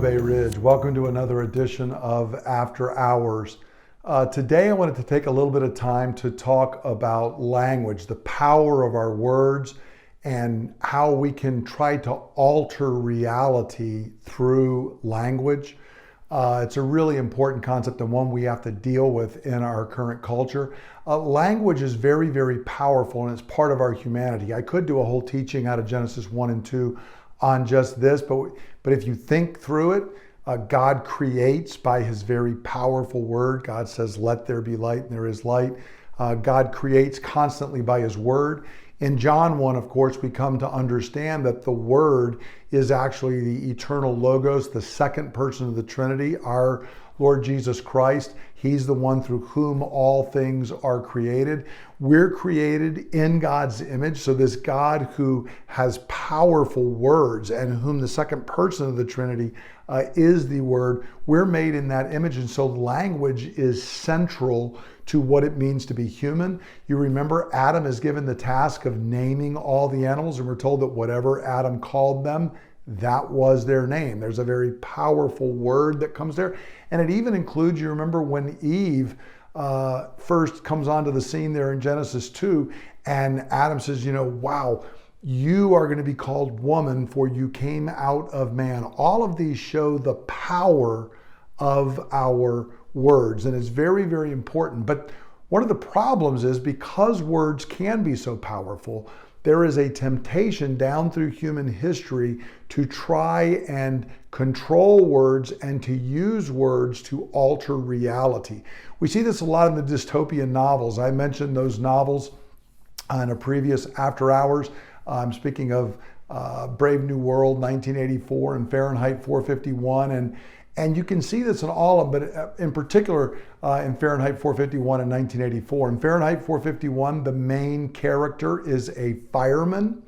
Bay Ridge. Welcome to another edition of After Hours. Today I wanted to take a little bit of time to talk about language, the power of our words, and how we can try to alter reality through language. It's a really important concept and one we have to deal with in our current culture. Language is very, very powerful and it's part of our humanity. I could do a whole teaching out of Genesis 1 and 2 on just this, but if you think through it, God creates by his very powerful word. God says, let there be light, and there is light. God creates constantly by his word. In John 1, of course, we come to understand that the word is actually the eternal Logos, the second person of the Trinity, our Lord Jesus Christ. He's the one through whom all things are created. We're created in God's image. So this God who has powerful words and whom the second person of the Trinity is the word, we're made in that image. And so language is central to what it means to be human. You remember Adam is given the task of naming all the animals, and we're told that whatever Adam called them, that was their name. There's a very powerful word that comes there. And it even includes, you remember when Eve first comes onto the scene there in Genesis 2, and Adam says, wow, you are going to be called woman, for you came out of man. All of these show the power of our words, and it's very, very important. But one of the problems is because words can be so powerful, there is a temptation down through human history to try and control words and to use words to alter reality. We see this a lot in the dystopian novels. I mentioned those novels in a previous After Hours. I'm speaking of Brave New World, 1984, and Fahrenheit 451, and you can see this in all of them, but in particular in Fahrenheit 451 and 1984. In Fahrenheit 451, the main character is a fireman,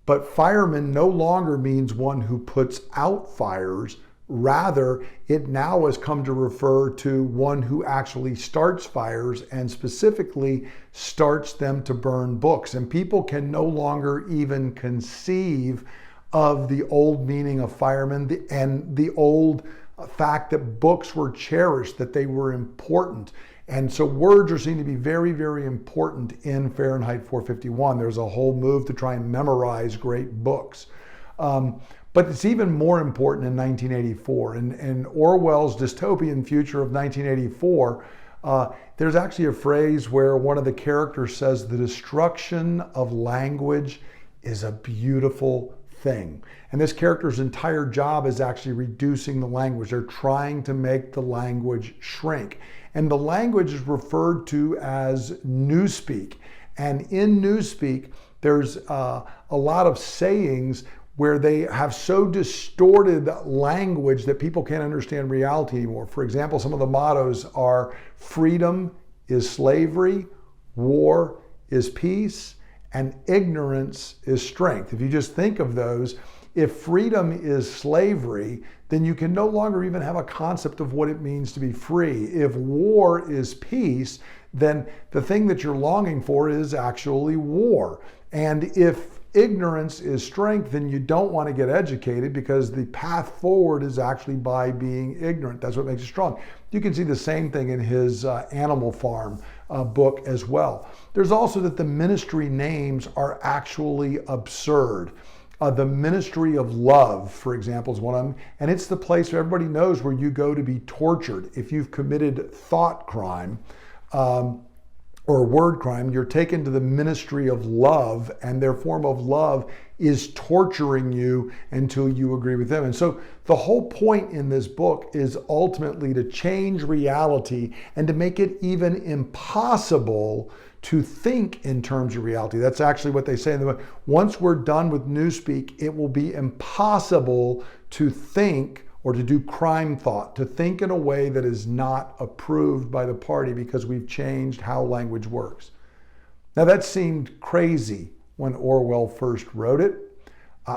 but fireman no longer means one who puts out fires. Rather, it now has come to refer to one who actually starts fires and specifically starts them to burn books. And people can no longer even conceive of the old meaning of fireman and the old fact that books were cherished, that they were important. And so words are seen to be very, very important in Fahrenheit 451. There's a whole move to try and memorize great books. But it's even more important in 1984. In Orwell's dystopian future of 1984, there's actually a phrase where one of the characters says, the destruction of language is a beautiful thing. And this character's entire job is actually reducing the language. They're trying to make the language shrink. And the language is referred to as newspeak. And in newspeak, there's a lot of sayings where they have so distorted language that people can't understand reality anymore. For example, some of the mottos are freedom is slavery, war is peace, and ignorance is strength. If you just think of those, if freedom is slavery, then you can no longer even have a concept of what it means to be free. If war is peace, then the thing that you're longing for is actually war. And if ignorance is strength, then you don't want to get educated because the path forward is actually by being ignorant. That's what makes you strong. You can see the same thing in his Animal Farm book as well. There's also that the ministry names are actually absurd. The Ministry of Love, for example, is one of them. And it's the place where everybody knows where you go to be tortured. If you've committed thought crime, or word crime, you're taken to the Ministry of Love, and their form of love is torturing you until you agree with them. And so the whole point in this book is ultimately to change reality and to make it even impossible to think in terms of reality. That's actually what they say in the book. Once we're done with newspeak, it will be impossible to think or to do crime thought, to think in a way that is not approved by the party because we've changed how language works. Now that seemed crazy when Orwell first wrote it.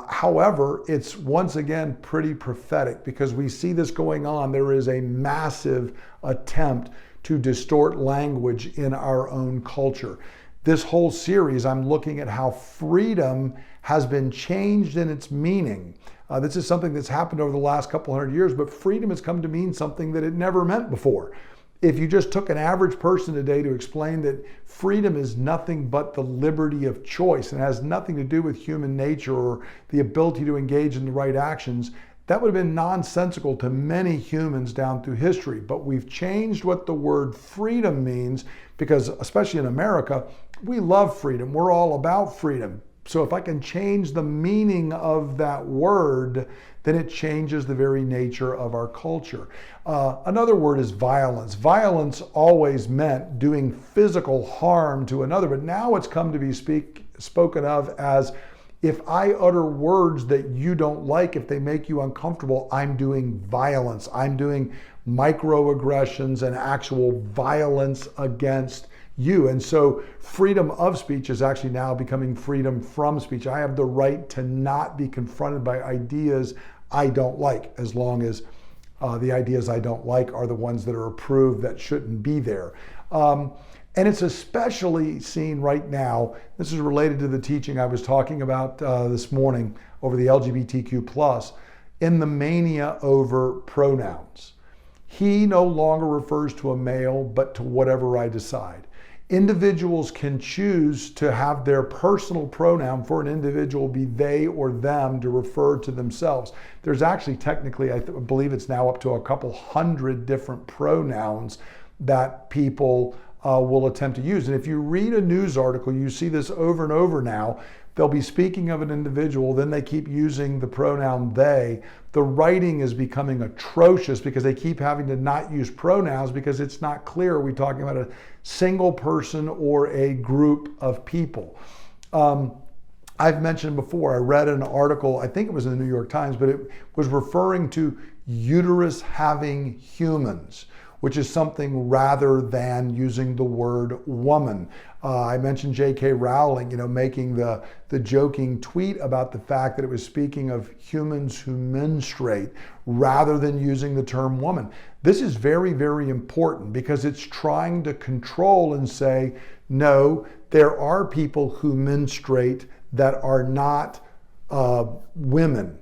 However, it's once again pretty prophetic because we see this going on. There is a massive attempt to distort language in our own culture. This whole series, I'm looking at how freedom has been changed in its meaning. This is something that's happened over the last couple hundred years, but freedom has come to mean something that it never meant before. If you just took an average person today to explain that freedom is nothing but the liberty of choice and has nothing to do with human nature or the ability to engage in the right actions, that would have been nonsensical to many humans down through history. But we've changed what the word freedom means because, especially in America, we love freedom. We're all about freedom. So if I can change the meaning of that word, then it changes the very nature of our culture. Another word is violence. Violence always meant doing physical harm to another, but now it's come to be spoken of as, if I utter words that you don't like, if they make you uncomfortable, I'm doing violence. I'm doing microaggressions and actual violence against you. And so freedom of speech is actually now becoming freedom from speech. I have the right to not be confronted by ideas I don't like, as long as the ideas I don't like are the ones that are approved that shouldn't be there. And it's especially seen right now, this is related to the teaching I was talking about this morning over the LGBTQ+, in the mania over pronouns. He no longer refers to a male, but to whatever I decide. Individuals can choose to have their personal pronoun for an individual be they or them to refer to themselves. There's actually technically, I believe it's now up to a couple hundred different pronouns that people will attempt to use. And if you read a news article, you see this over and over now. They'll be speaking of an individual, then they keep using the pronoun they. The writing is becoming atrocious because they keep having to not use pronouns because it's not clear, are we talking about a single person or a group of people? I've mentioned before, I read an article, I think it was in the New York Times, but it was referring to uterus having humans, which is something rather than using the word woman. I mentioned J.K. Rowling, making the joking tweet about the fact that it was speaking of humans who menstruate rather than using the term woman. This is very, very important because it's trying to control and say, no, there are people who menstruate that are not women.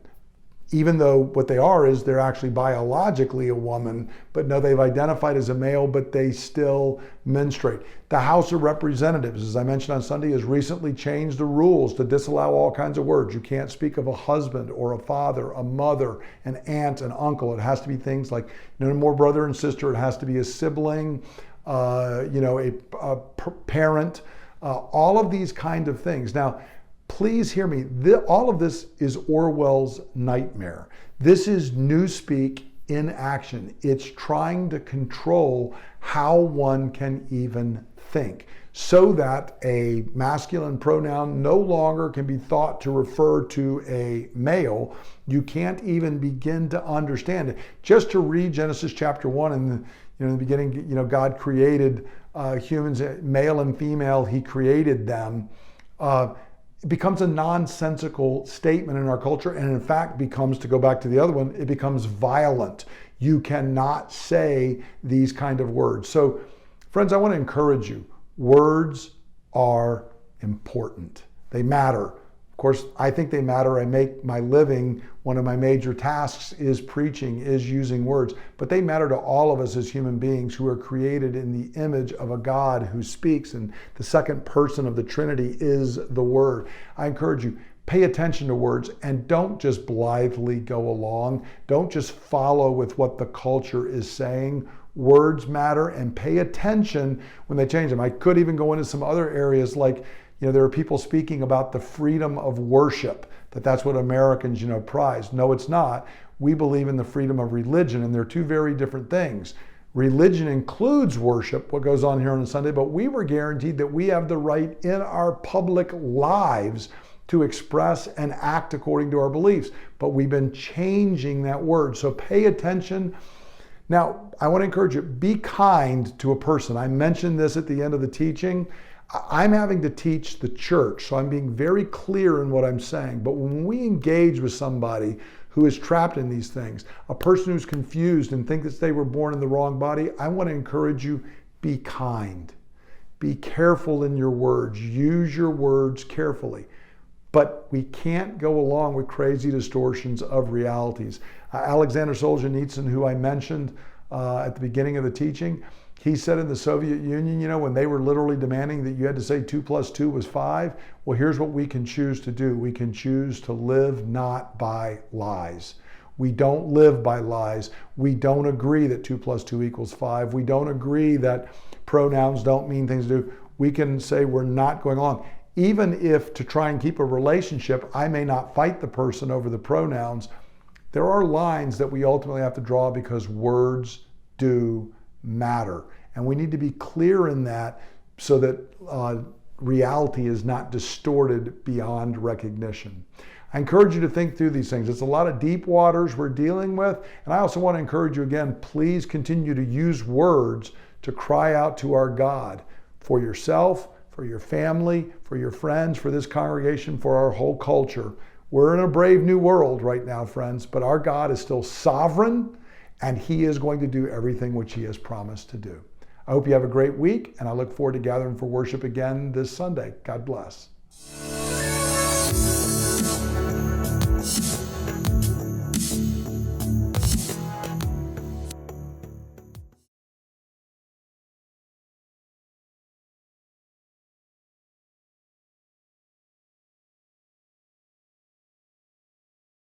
Even though what they are is they're actually biologically a woman, but no, they've identified as a male, but they still menstruate. The House of Representatives, as I mentioned on Sunday, has recently changed the rules to disallow all kinds of words. You can't speak of a husband or a father, a mother, an aunt, an uncle. It has to be things like no more brother and sister. It has to be a sibling, a parent, all of these kind of things. Now, please hear me. All of this is Orwell's nightmare. This is Newspeak in action. It's trying to control how one can even think so that a masculine pronoun no longer can be thought to refer to a male. You can't even begin to understand it. Just to read Genesis chapter 1, in the beginning, God created humans, male and female, he created them. It becomes a nonsensical statement in our culture, and in fact becomes, to go back to the other one, it becomes violent. You cannot say these kind of words. So, friends, I want to encourage you. Words are important. They matter. Of course, I think they matter. I make my living, one of my major tasks is preaching, is using words. But they matter to all of us as human beings who are created in the image of a God who speaks, and the second person of the Trinity is the Word. I encourage you, pay attention to words and don't just blithely go along. Don't just follow with what the culture is saying. Words matter, and pay attention when they change them. I could even go into some other areas like, there are people speaking about the freedom of worship, that's what Americans, prize. No, it's not. We believe in the freedom of religion, and they're two very different things. Religion includes worship, what goes on here on a Sunday, but we were guaranteed that we have the right in our public lives to express and act according to our beliefs. But we've been changing that word. So pay attention. Now, I want to encourage you, be kind to a person. I mentioned this at the end of the teaching. I'm having to teach the church, so I'm being very clear in what I'm saying. But when we engage with somebody who is trapped in these things, a person who's confused and thinks that they were born in the wrong body, I want to encourage you, be kind. Be careful in your words. Use your words carefully. but we can't go along with crazy distortions of realities. Alexander Solzhenitsyn, who I mentioned at the beginning of the teaching, he said in the Soviet Union, when they were literally demanding that you had to say 2 + 2 was 5, well, here's what we can choose to do. We can choose to live not by lies. We don't live by lies. We don't agree that 2 + 2 = 5. We don't agree that pronouns don't mean things to do. We can say we're not going along. Even if to try and keep a relationship, I may not fight the person over the pronouns, there are lines that we ultimately have to draw because words do matter. And we need to be clear in that so that reality is not distorted beyond recognition. I encourage you to think through these things. It's a lot of deep waters we're dealing with. And I also want to encourage you again, please continue to use words to cry out to our God for yourself, for your family, for your friends, for this congregation, for our whole culture. We're in a brave new world right now, friends, but our God is still sovereign, and He is going to do everything which He has promised to do. I hope you have a great week, and I look forward to gathering for worship again this Sunday. God bless.